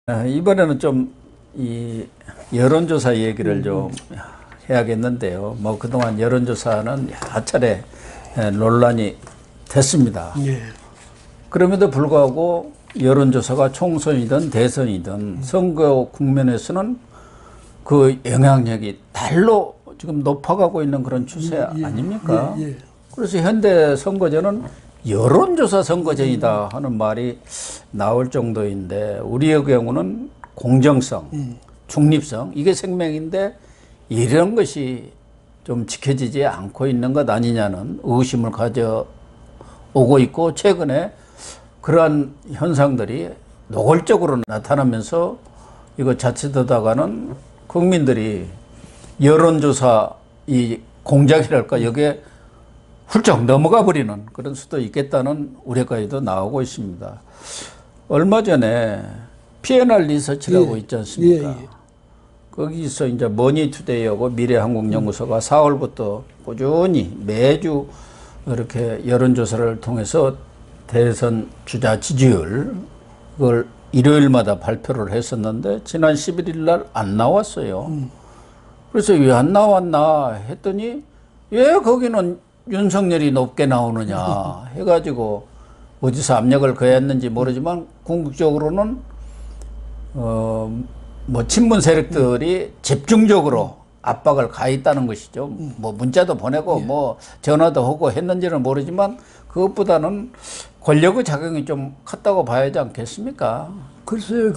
이번에는 좀 이 여론조사 얘기를 좀 해야겠는데요. 뭐 그동안 여론조사는 여러 차례 논란이 됐습니다. 예. 그럼에도 불구하고 여론조사가 총선이든 대선이든 선거 국면에서는 그 영향력이 달로 지금 높아가고 있는 그런 추세 아닙니까? 그래서 현대 선거제는 여론조사 선거제이다 하는 말이 나올 정도인데 우리의 경우는 공정성, 중립성 이게 생명인데 이런 것이 좀 지켜지지 않고 있는 것 아니냐는 의심을 가져오고 있고 최근에 그러한 현상들이 노골적으로 나타나면서 이거 자칫하다가는 국민들이 여론조사 이 공작이랄까 여기에 훌쩍 넘어가 버리는 그런 수도 있겠다는 우려까지도 나오고 있습니다. 얼마 전에 P&R 리서치라고 있지 않습니까? 거기서 이제 머니투데이하고 미래한국연구소가 4월부터 꾸준히 매주 이렇게 여론조사를 통해서 대선 주자 지지율 그걸 일요일마다 발표를 했었는데 지난 11일 날 안 나왔어요. 그래서 왜 안 나왔나 했더니 왜 거기는 윤석열이 높게 나오느냐 해가지고 어디서 압력을 가했는지 모르지만 궁극적으로는 뭐 친문 세력들이 집중적으로 압박을 가했다는 것이죠. 뭐 문자도 보내고 뭐 전화도 하고 했는지는 모르지만 그것보다는 권력의 작용이 좀 컸다고 봐야지 않겠습니까? 글쎄요,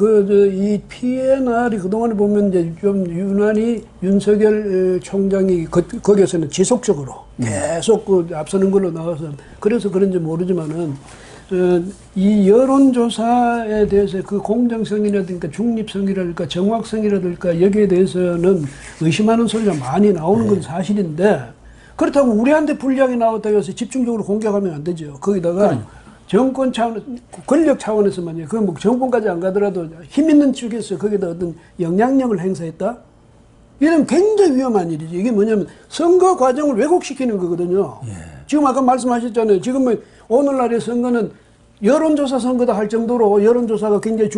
이 P&R이 그동안에 보면 이제 좀 유난히 윤석열 총장이 거기에서는 지속적으로 계속 앞서는 걸로 나와서 그래서 그런지 모르지만은 이 여론조사에 대해서 그 공정성이라든가 중립성이라든가 정확성이라든가 여기에 대해서는 의심하는 소리가 많이 나오는 건 사실인데 그렇다고 우리한테 불리하게 나왔다고 해서 집중적으로 공격하면 안 되죠. 거기다가 정권 차원, 권력 차원에서만요. 그 뭐 정권까지 안 가더라도 힘 있는 쪽에서 거기다 어떤 영향력을 행사했다? 이런 굉장히 위험한 일이지. 이게 뭐냐면 선거 과정을 왜곡시키는 거거든요. 지금 아까 말씀하셨잖아요. 지금 뭐 오늘날의 선거는 여론조사 선거다 할 정도로 여론조사가 굉장히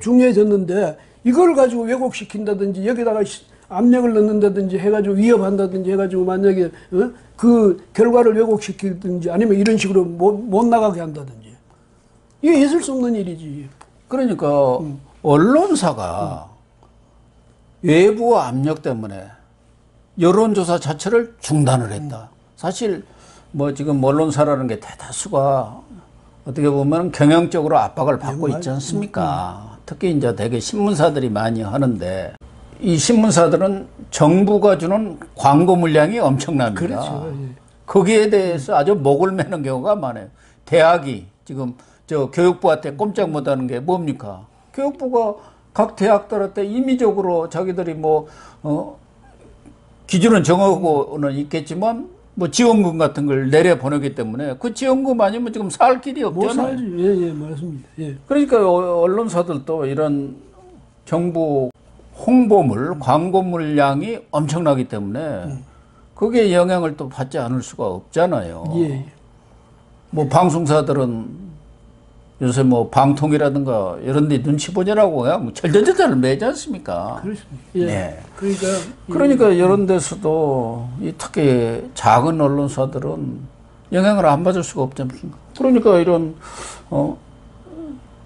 중요해졌는데 이걸 가지고 왜곡시킨다든지 여기다가 압력을 넣는다든지 해가지고 위협한다든지 해가지고 만약에 그 결과를 왜곡시키든지 아니면 이런 식으로 못 나가게 한다든지 이게 있을 수 없는 일이지. 그러니까 언론사가 외부 압력 때문에 여론조사 자체를 중단을 했다. 사실 뭐 지금 언론사라는 게 대다수가 어떻게 보면 경영적으로 압박을 받고 있지 않습니까? 특히 이제 되게 신문사들이 많이 하는데 이 신문사들은 정부가 주는 광고 물량이 엄청납니다. 그렇죠. 거기에 대해서 아주 목을 매는 경우가 많아요. 대학이 지금 저 교육부한테 꼼짝 못하는 게 뭡니까? 교육부가 각 대학들한테 임의적으로 자기들이 뭐 기준은 정하고는 있겠지만 뭐 지원금 같은 걸 내려 보내기 때문에 그 지원금 아니면 지금 살 길이 없잖아요. 못 살지. 예, 맞습니다. 예. 그러니까 언론사들도 이런 정부 홍보물, 광고 물량이 엄청나기 때문에 그게 영향을 또 받지 않을 수가 없잖아요. 예. 뭐 방송사들은 요새 뭐 방통이라든가 이런 데 눈치 보느라고 그냥 절대절대를 매지 않습니까? 그렇습니다. 예. 네. 그러니까 이런 데서도 이 특히 작은 언론사들은 영향을 안 받을 수가 없지 않습니까? 그러니까 이런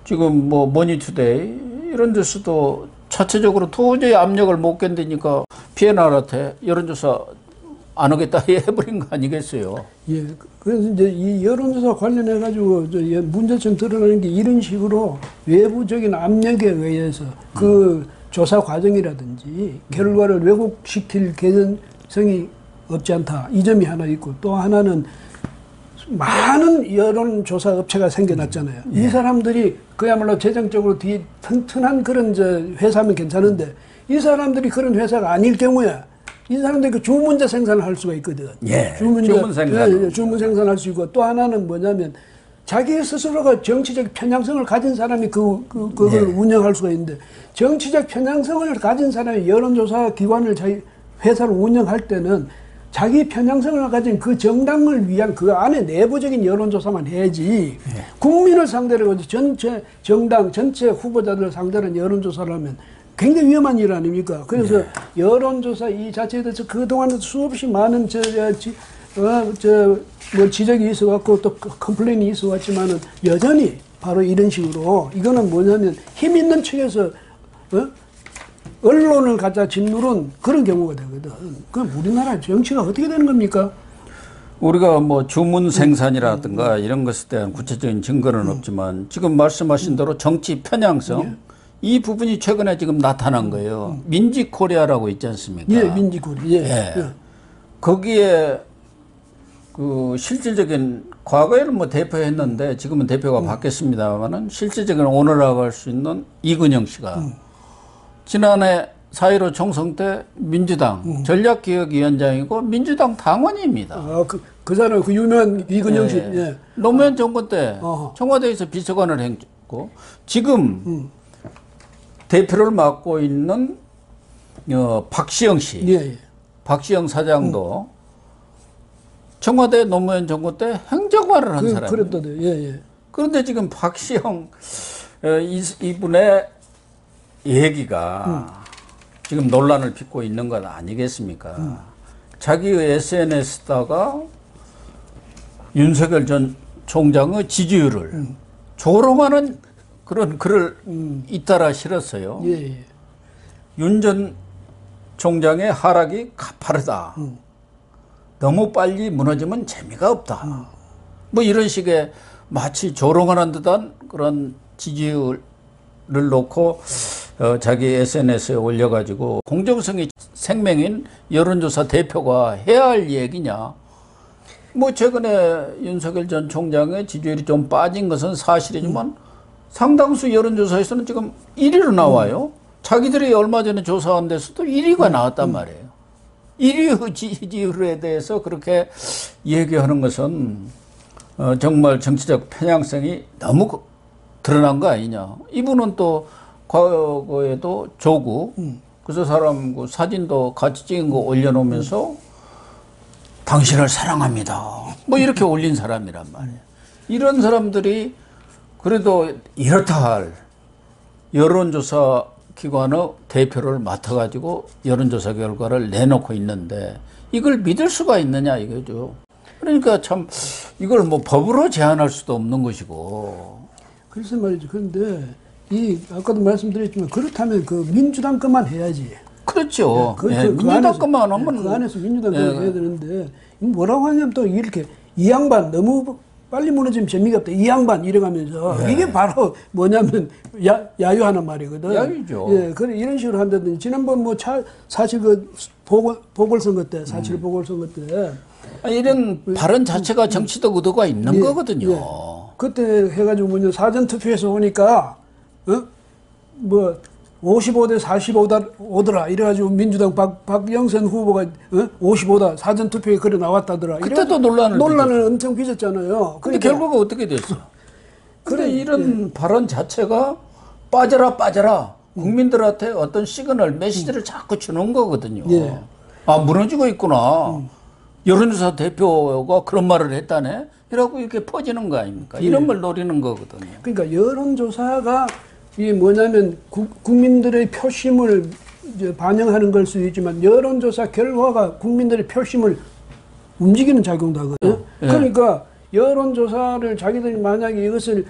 지금 뭐 머니투데이 이런 데서도 자체적으로 도저히 압력을 못 견디니까 P&R한테 여론조사 안 하겠다 해버린 거 아니겠어요? 예. 그래서 이제 이 여론조사 관련해가지고 문제점 드러나는 게 이런 식으로 외부적인 압력에 의해서 그 조사 과정이라든지 결과를 왜곡시킬 개연성이 없지 않다. 이 점이 하나 있고 또 하나는 많은 여론조사 업체가 생겨났잖아요. 이 사람들이 그야말로 재정적으로 뒤 튼튼한 그런 회사면 괜찮은데 이 사람들이 그런 회사가 아닐 경우에 이 사람들이 그 주문자 생산을 할 수가 있거든. 주문 생산. 주문 생산할 수 있고 또 하나는 뭐냐면 자기 스스로가 정치적 편향성을 가진 사람이 그걸 운영할 수가 있는데 정치적 편향성을 가진 사람이 여론조사 기관을 자기 회사를 운영할 때는 자기 편향성을 가진 그 정당을 위한 그 안에 내부적인 여론조사만 해야지 국민을 상대로 전체 정당 전체 후보자들 상대로 여론조사를 하면 굉장히 위험한 일 아닙니까? 그래서 여론조사 이 자체에 대해서 그동안 수없이 많은 뭐 지적이 있어갖고 또 컴플레인이 있어왔지만은 여전히 바로 이런 식으로 이거는 뭐냐면 힘 있는 측에서 언론을 갖다 짓누른 그런 경우가 되거든. 그럼 우리나라 정치가 어떻게 되는 겁니까? 우리가 뭐 주문 생산이라든가 이런 것에 대한 구체적인 증거는 없지만 지금 말씀하신 대로 정치 편향성 이 부분이 최근에 지금 나타난 거예요. 민지 코리아라고 있지 않습니까? 예, 민지 코리아. 예. 거기에 그 실질적인 과거에는 뭐 대표했는데 지금은 대표가 바뀌었습니다만은 실질적인 오너라고 할 수 있는 이근영 씨가 지난해 4.15 총선 때 민주당 전략기획위원장이고 민주당 당원입니다. 아, 그 사람 그 유명한 이근영 씨. 예. 노무현 정권 때 청와대에서 비서관을 했고 지금 대표를 맡고 있는 박시영 씨, 예. 박시영 사장도 청와대 노무현 정권 때 행정관을 한 사람이에요. 그랬다고요. 예. 그런데 지금 박시영 이분의 얘기가 지금 논란을 빚고 있는 것 아니겠습니까? 자기의 SNS다가 윤석열 전 총장의 지지율을 조롱하는 그런 글을 잇따라 실었어요. 예. 윤 전 총장의 하락이 가파르다. 너무 빨리 무너지면 재미가 없다. 뭐 이런 식의 마치 조롱하는 듯한 그런 지지율을 놓고 자기 SNS에 올려가지고 공정성이 생명인 여론조사 대표가 해야 할 얘기냐. 뭐 최근에 윤석열 전 총장의 지지율이 좀 빠진 것은 사실이지만 상당수 여론조사에서는 지금 1위로 나와요. 자기들이 얼마 전에 조사한 데서도 1위가 나왔단 말이에요. 1위 지지율에 대해서 그렇게 얘기하는 것은 정말 정치적 편향성이 너무 드러난 거 아니냐. 이분은 또 과거에도 조국 그래서 사람 그 사진도 같이 찍은 거 올려놓으면서 당신을 사랑합니다. 뭐 이렇게 올린 사람이란 말이에요. 이런 사람들이 그래도 이렇다 할 여론조사 기관의 대표를 맡아가지고 여론조사 결과를 내놓고 있는데 이걸 믿을 수가 있느냐 이거죠. 그러니까 참 이걸 뭐 법으로 제한할 수도 없는 것이고. 그래서 말이죠. 그런데 아까도 말씀드렸지만 그렇다면 그 민주당 것만 해야지. 그렇죠. 그 민주당 것만 하면 그 안에서 민주당 것만 해야 되는데 뭐라고 하냐면 또 이렇게 이 양반 너무 빨리 무너지면 재미가 없다. 이 양반 이래가면서 이게 바로 뭐냐면 야유하는 말이거든. 야유죠. 예, 그래 이런 식으로 한다든지 지난번 뭐 사실 그 보궐선거 때 사실 보궐선거 때 이런 발언 자체가 정치적 의도가 있는 거거든요. 그때 해가지고 뭐냐 사전 투표에서 오니까 뭐 55대 45오더라 이래가지고 민주당 박영선 후보가 55다 사전 투표에 그래 나왔다더라. 그때도 논란을 엄청 빚었잖아요. 근데 결과가 어떻게 됐어? 근데 이런 발언 자체가 빠져라 국민들한테 어떤 시그널 메시지를 자꾸 주는 거거든요. 아 무너지고 있구나. 여론조사 대표가 그런 말을 했다네. 이라고 이렇게 퍼지는 거 아닙니까? 이런 걸 노리는 거거든요. 그러니까 여론조사가 이게 뭐냐면 국민들의 표심을 이제 반영하는 걸 수도 있지만 여론조사 결과가 국민들의 표심을 움직이는 작용도 하거든요. 그러니까 여론조사를 자기들이 만약에 이것을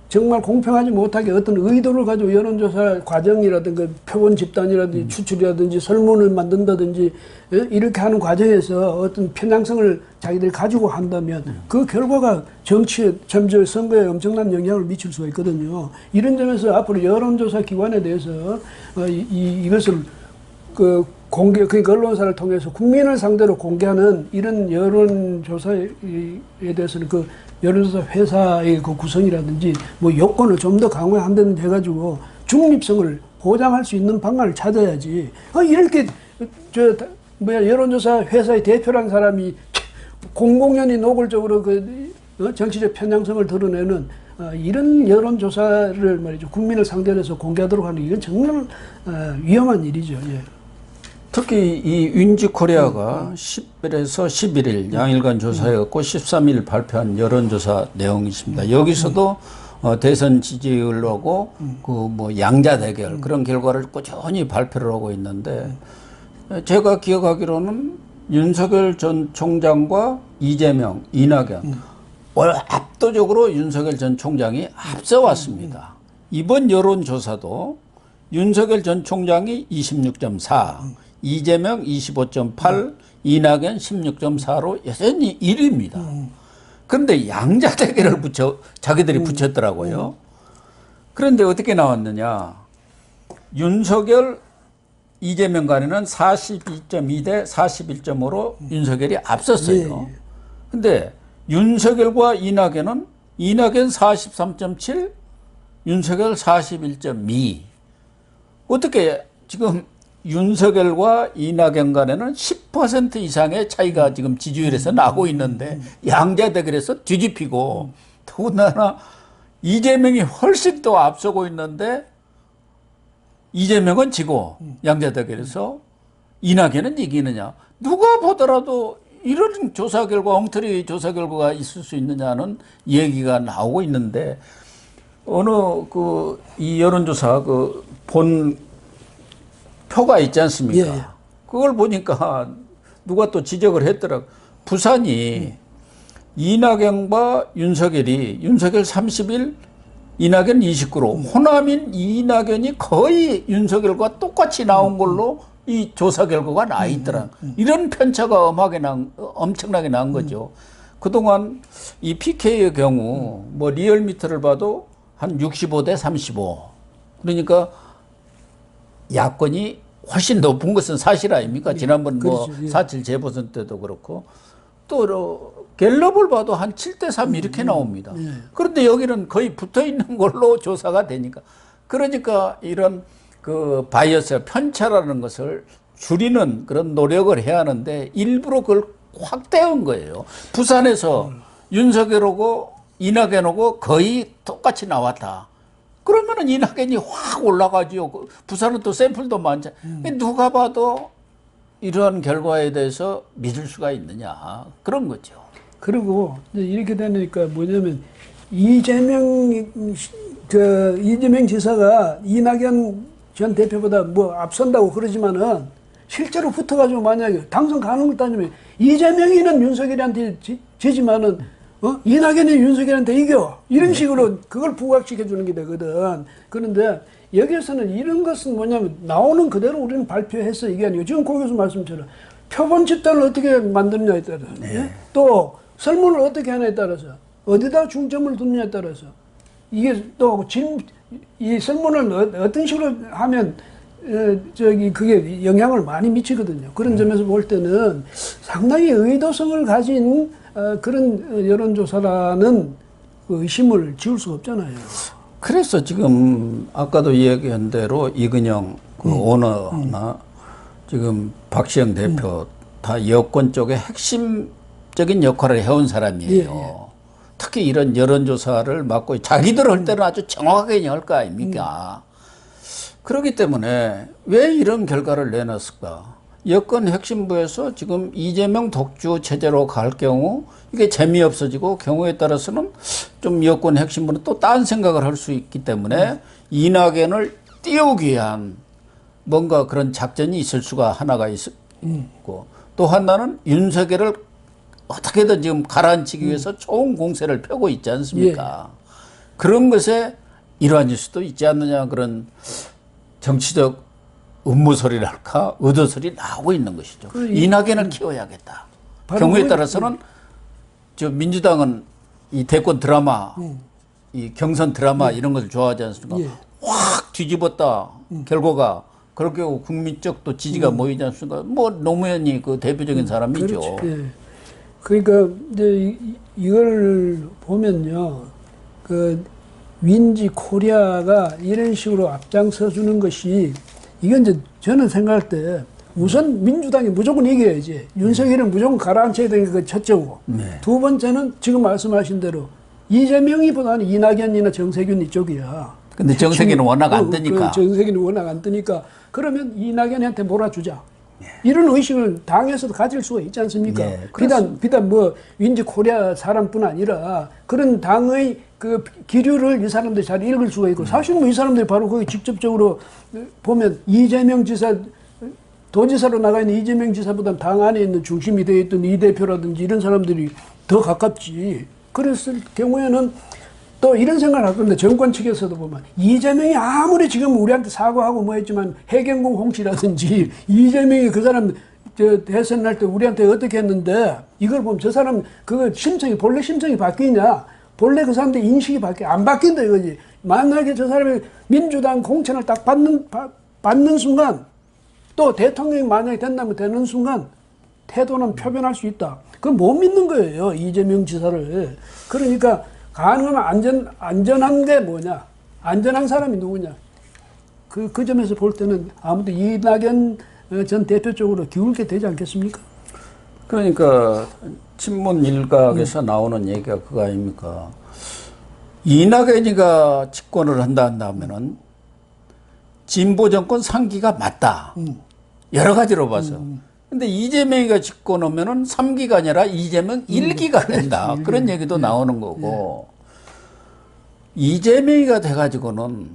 정말 공평하지 못하게 어떤 의도를 가지고 여론조사 과정이라든가 표본 집단이라든지 추출이라든지 설문을 만든다든지 이렇게 하는 과정에서 어떤 편향성을 자기들이 가지고 한다면 그 결과가 정치에 점점 선거에 엄청난 영향을 미칠 수가 있거든요. 이런 점에서 앞으로 여론조사 기관에 대해서 이것을 그 공개, 그러니까 언론사를 통해서 국민을 상대로 공개하는 이런 여론조사에 대해서는 그 여론조사 회사의 그 구성이라든지 뭐 요건을 좀 더 강화한다든지 해가지고 중립성을 보장할 수 있는 방안을 찾아야지. 이렇게 여론조사 회사의 대표란 사람이 공공연히 노골적으로 그 정치적 편향성을 드러내는 이런 여론조사를 말이죠 국민을 상대로 해서 공개하도록 하는 이건 정말 위험한 일이죠. 특히 이 윈지코리아가 10일에서 11일 양일간 조사해갖고 13일 발표한 여론조사 내용이 있습니다. 여기서도 대선 지지율하고 그 뭐 양자 대결 그런 결과를 꾸준히 발표를 하고 있는데 제가 기억하기로는 윤석열 전 총장과 이재명, 이낙연 압도적으로 윤석열 전 총장이 앞서왔습니다. 이번 여론조사도 윤석열 전 총장이 26.4, 이재명 25.8, 이낙연 16.4로 여전히 1위입니다. 그런데 양자 대결을 자기들이 붙였더라고요. 그런데 어떻게 나왔느냐. 윤석열, 이재명 간에는 42.2 대 41.5로 윤석열이 앞섰어요. 근데 윤석열과 이낙연 43.7, 윤석열 41.2. 어떻게 지금 윤석열과 이낙연 간에는 10% 이상의 차이가 지금 지지율에서 나고 있는데 양자 대결에서 뒤집히고 더군다나 이재명이 훨씬 더 앞서고 있는데 이재명은 지고 양자 대결에서 이낙연은 이기느냐. 누가 보더라도 이런 조사 결과, 엉터리 조사 결과가 있을 수 있느냐는 얘기가 나오고 있는데 어느 이 여론조사 본 표가 있지 않습니까? 예. 그걸 보니까 누가 또 지적을 했더라고. 부산이 이낙연과 윤석열이 윤석열 31, 이낙연 29로 호남인 이낙연이 거의 윤석열과 똑같이 나온 걸로 이 조사 결과가 나 있더라. 이런 편차가 엄청나게 난 거죠. 그동안 이 PK의 경우 뭐 리얼미터를 봐도 한 65대 35. 그러니까 야권이 훨씬 높은 것은 사실 아닙니까? 지난번 뭐 그렇죠. 예. 4.7 재보선 때도 그렇고 또 갤럽을 봐도 한 7대 3 이렇게 나옵니다. 예. 그런데 여기는 거의 붙어 있는 걸로 조사가 되니까 그러니까 이런 그 바이어스 편차라는 것을 줄이는 그런 노력을 해야 하는데 일부러 그걸 확대한 거예요. 부산에서 윤석열하고 이낙연하고 거의 똑같이 나왔다. 그러면은 이낙연이 확 올라가지요. 부산은 또 샘플도 많잖아요. 누가 봐도 이러한 결과에 대해서 믿을 수가 있느냐. 그런 거죠. 그리고 이제 이렇게 되니까 뭐냐면 이재명 지사가 이낙연 전 대표보다 뭐 앞선다고 그러지만은 실제로 붙어가지고 만약에 당선 가능을 따지면 이재명이는 윤석열한테 지지만은 이낙연이 윤석열한테 이겨 이런 식으로 그걸 부각시켜 주는 게 되거든. 그런데 여기에서는 이런 것은 뭐냐면 나오는 그대로 우리는 발표해서 이게 아니고 지금 고 교수 말씀처럼 표본 집단을 어떻게 만드느냐에 따라서 예? 또 설문을 어떻게 하냐에 따라서 어디다 중점을 두느냐에 따라서 이게 또 이 설문을 어떤 식으로 하면 그게 영향을 많이 미치거든요. 그런 점에서 볼 때는 상당히 의도성을 가진 그런 여론조사라는 의심을 지울 수가 없잖아요. 그래서 지금 아까도 이야기한 대로 이근영 오너나 지금 박시영 대표 다 여권 쪽에 핵심적인 역할을 해온 사람이에요. 예. 특히 이런 여론조사를 맡고 자기들 할 때는 아주 정확하게 할 거 아닙니까? 그렇기 때문에 왜 이런 결과를 내놨을까? 여권 핵심부에서 지금 이재명 독주 체제로 갈 경우 이게 재미없어지고 경우에 따라서는 좀 여권 핵심부는 또 딴 생각을 할 수 있기 때문에 이낙연을 띄우기 위한 뭔가 그런 작전이 있을 수가 하나가 있고 또 하나는 윤석열을 어떻게든 지금 가라앉히기 위해서 좋은 공세를 펴고 있지 않습니까? 예. 그런 것에 일환일 수도 있지 않느냐 그런 정치적 음모설이랄까 의도설이 나오고 있는 것이죠. 이낙연을 키워야겠다. 경우에 따라서는 저 민주당은 이 대권 드라마, 이 경선 드라마 이런 것을 좋아하지 않습니까? 예. 확 뒤집었다 결과가 그렇게 국민적 또 지지가 모이지 않습니까? 뭐 노무현이 그 대표적인 사람이죠. 그렇죠. 예. 그러니까 이제 이걸 보면요, 윈지 코리아가 이런 식으로 앞장서 주는 것이 이건 이제 저는 생각할 때 우선 민주당이 무조건 이겨야지. 윤석열은 무조건 가라앉혀야 되는 게 첫째고. 네. 두 번째는 지금 말씀하신 대로 이재명이보다는 이낙연이나 정세균 이쪽이야. 근데 정세균은 워낙 안 뜨니까. 정세균은 워낙 안 뜨니까. 그러면 이낙연한테 몰아주자. 이런 의식을 당에서도 가질 수가 있지 않습니까? 예, 비단 뭐 윈지 코리아 사람뿐 아니라 그런 당의 그 기류를 이 사람들이 잘 읽을 수가 있고 사실 뭐 이 사람들이 바로 거기 직접적으로 보면 이재명 지사 도지사로 나가 있는 이재명 지사보다 당 안에 있는 중심이 되어 있던 이 대표라든지 이런 사람들이 더 가깝지. 그랬을 경우에는 또 이런 생각을 할 건데 정권 측에서도 보면 이재명이 아무리 지금 우리한테 사과하고 뭐 했지만 해경공 홍씨라든지 이재명이 그 사람 저 대선 할 때 우리한테 어떻게 했는데 이걸 보면 저 사람 그 심정이 본래 심정이 바뀌냐 본래 그 사람들 인식이 안 바뀐다 이거지. 만약에 저 사람이 민주당 공천을 딱 받는 순간 또 대통령이 만약에 된다면 되는 순간 태도는 표변할 수 있다. 그건 못 믿는 거예요. 이재명 지사를. 그러니까 가능하면 안전한 게 뭐냐? 안전한 사람이 누구냐? 그 점에서 볼 때는 아무도 이낙연 전 대표 쪽으로 기울게 되지 않겠습니까? 그러니까 친문 일각에서 나오는 얘기가 그거 아닙니까? 이낙연이가 집권을 한다면은 진보 정권 상기가 맞다. 여러 가지로 봐서. 근데 이재명이가 집권하면은 3기가 아니라 이재명 1기가 된다. 그런 얘기도 나오는 거고. 이재명이가 돼가지고는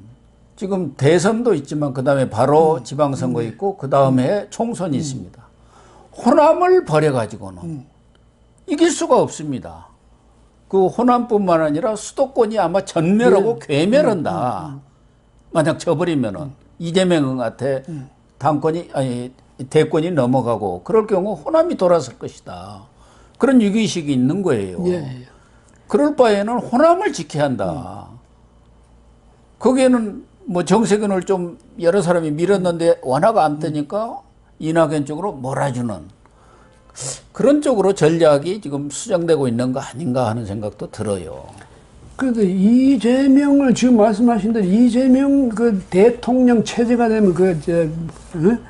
지금 대선도 있지만 그 다음에 바로 지방선거 있고 그 다음에 총선이 있습니다. 호남을 버려가지고는 이길 수가 없습니다. 그 호남뿐만 아니라 수도권이 아마 전멸하고 괴멸한다. 만약 져버리면은 이재명한테 대권이 넘어가고 그럴 경우 호남이 돌아설 것이다. 그런 위기의식이 있는 거예요. 그럴 바에는 호남을 지켜야 한다. 거기에는 뭐 정세균을 좀 여러 사람이 밀었는데 원화가 안 뜨니까 이낙연 쪽으로 몰아주는 그런 쪽으로 전략이 지금 수정되고 있는 거 아닌가 하는 생각도 들어요. 그런데 이재명을 지금 말씀하신 대로 이재명 그 대통령 체제가 되면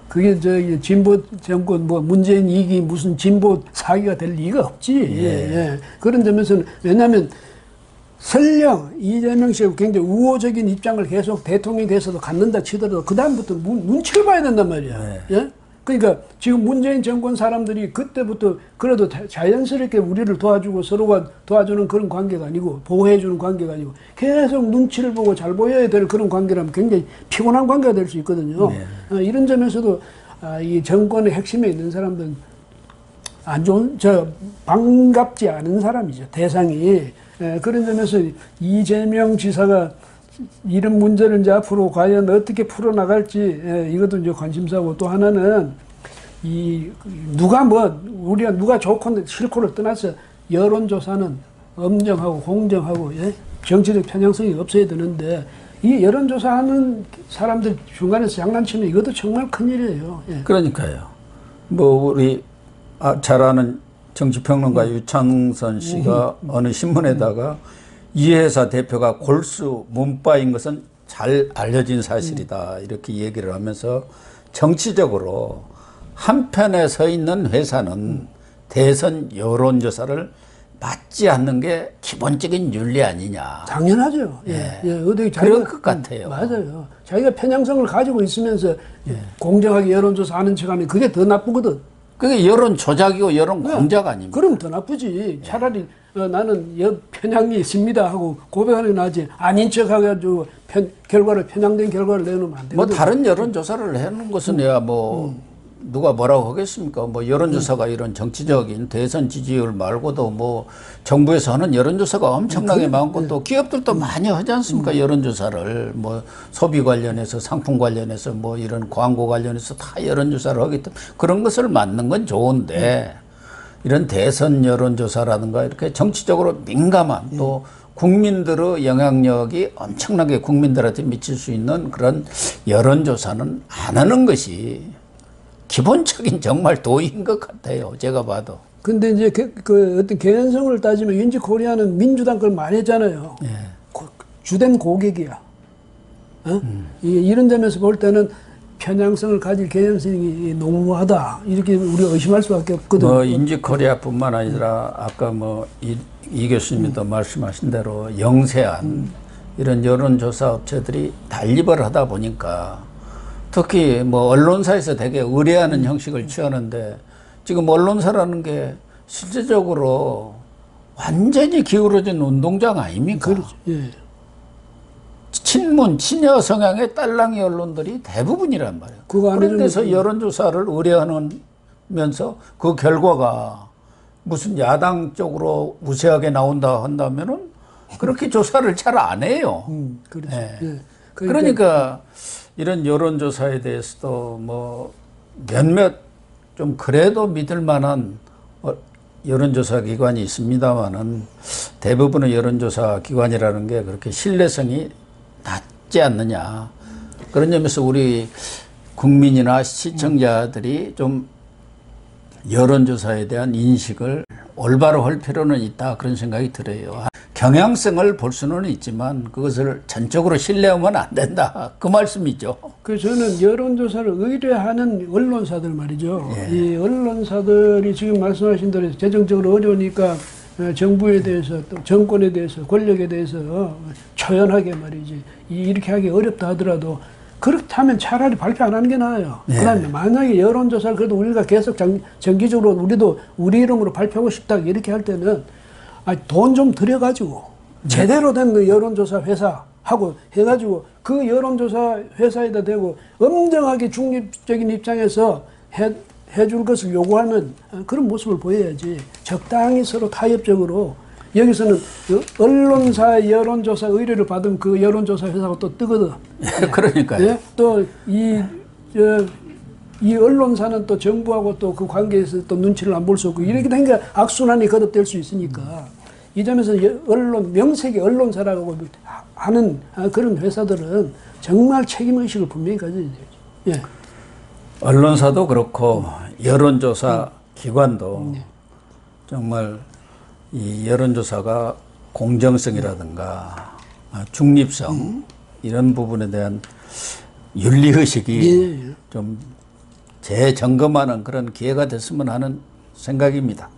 그게 진보 정권 뭐 문재인 2기 무슨 진보 4기가 될 리가 없지. 그런 점에서는 왜냐하면 설령 이재명 씨가 굉장히 우호적인 입장을 계속 대통령이 돼서도 갖는다 치더라도 그 다음부터 눈치를 봐야 된단 말이야. 그러니까 지금 문재인 정권 사람들이 그때부터 그래도 자연스럽게 우리를 도와주고 서로가 도와주는 그런 관계가 아니고 보호해주는 관계가 아니고 계속 눈치를 보고 잘 보여야 될 그런 관계라면 굉장히 피곤한 관계가 될 수 있거든요. 이런 점에서도 이 정권의 핵심에 있는 사람들은 안 좋은, 반갑지 않은 사람이죠. 대상이. 그런 점에서 이재명 지사가 이런 문제를 이제 앞으로 과연 어떻게 풀어나갈지 이것도 이제 관심사고 또 하나는 누가 좋건 싫고를 떠나서 여론조사는 엄정하고 공정하고 정치적 편향성이 없어야 되는데 이 여론조사하는 사람들 중간에서 장난치면 이것도 정말 큰일이에요. 그러니까요. 뭐 우리 잘 아는 정치평론가 유창선 씨가 어느 신문에다가 이 회사 대표가 골수 문바인 것은 잘 알려진 사실이다. 이렇게 얘기를 하면서 정치적으로 한편에 서 있는 회사는 대선 여론조사를 받지 않는 게 기본적인 윤리 아니냐. 당연하죠. 그럴 것 같아요. 맞아요. 자기가 편향성을 가지고 있으면서 공정하게 여론조사 하는 척하면 그게 더 나쁘거든. 그게 여론 조작이고 여론 공작 아닙니까? 그럼 더 나쁘지. 차라리 나는 편향이 있습니다 하고 고백하는 게 나지. 아닌 척 해가지고 편향된 결과를 내놓으면 안 되거든. 뭐 다른 여론조사를 해놓은 것은 누가 뭐라고 하겠습니까? 뭐 여론조사가 이런 정치적인 대선 지지율 말고도 뭐 정부에서 하는 여론조사가 엄청나게 많고 또 기업들도 많이 하지 않습니까? 여론조사를 뭐 소비 관련해서 상품 관련해서 뭐 이런 광고 관련해서 다 여론조사를 하기 때문에 그런 것을 맞는 건 좋은데 이런 대선 여론조사라든가 이렇게 정치적으로 민감한 또 국민들의 영향력이 엄청나게 국민들한테 미칠 수 있는 그런 여론조사는 안 하는 것이 기본적인 정말 도의인 것 같아요. 제가 봐도. 근데 이제 그 어떤 개연성을 따지면 윈지 코리아는 민주당 걸 많이 했잖아요. 주된 고객이야. 이런 점에서 볼 때는 편향성을 가질 개연성이 농후하다. 이렇게 우리가 의심할 수밖에 없거든. 뭐 윈지 코리아뿐만 아니라 아까 뭐 이 교수님도 말씀하신 대로 영세한 이런 여론조사 업체들이 단립을 하다 보니까 특히 뭐 언론사에서 되게 의뢰하는 형식을 취하는데 지금 언론사라는 게 실제적으로 완전히 기울어진 운동장 아닙니까? 그렇죠. 예. 친문, 친여 성향의 딸랑이 언론들이 대부분이란 말이에요. 그거 안 그런 데서 해주면 여론조사를 의뢰하면서 그 결과가 무슨 야당 쪽으로 우세하게 나온다 한다면은 그렇게 조사를 잘 안 해요. 그렇죠. 예. 예. 그러니까 이런 여론조사에 대해서도 뭐 몇몇 좀 그래도 믿을 만한 여론조사 기관이 있습니다만은 대부분의 여론조사 기관이라는 게 그렇게 신뢰성이 낮지 않느냐. 그런 점에서 우리 국민이나 시청자들이 좀 여론조사에 대한 인식을 올바로 할 필요는 있다. 그런 생각이 들어요. 경향성을 볼 수는 있지만 그것을 전적으로 신뢰하면 안 된다. 그 말씀이죠. 그 저는 여론조사를 의뢰하는 언론사들 말이죠. 예. 이 언론사들이 지금 말씀하신 대로 재정적으로 어려우니까 정부에 대해서 또 정권에 대해서 권력에 대해서 초연하게 말이지 이렇게 하기 어렵다 하더라도 그렇다면 차라리 발표 안 하는 게 나아요. 예. 그다음에 만약에 여론조사를 그래도 우리가 계속 정기적으로 우리도 우리 이름으로 발표하고 싶다 이렇게 할 때는 돈 좀 들여가지고 제대로 된 그 여론조사 회사하고 해가지고 그 여론조사 회사에다 대고 엄정하게 중립적인 입장에서 해줄 것을 요구하는 그런 모습을 보여야지. 적당히 서로 타협적으로 여기서는 그 언론사 여론조사 의뢰를 받은 그 여론조사 회사가 또 뜨거든. 그러니까요. 예? 또 이 언론사는 또 정부하고 또 그 관계에서 또 눈치를 안 볼 수 없고 이렇게 되니까 악순환이 거듭될 수 있으니까 이 점에서 명색이 언론사라고 하는 그런 회사들은 정말 책임의식을 분명히 가져야 되죠. 예. 언론사도 그렇고 여론조사 기관도 정말 이 여론조사가 공정성이라든가 중립성 이런 부분에 대한 윤리의식이 좀 재점검하는 그런 기회가 됐으면 하는 생각입니다.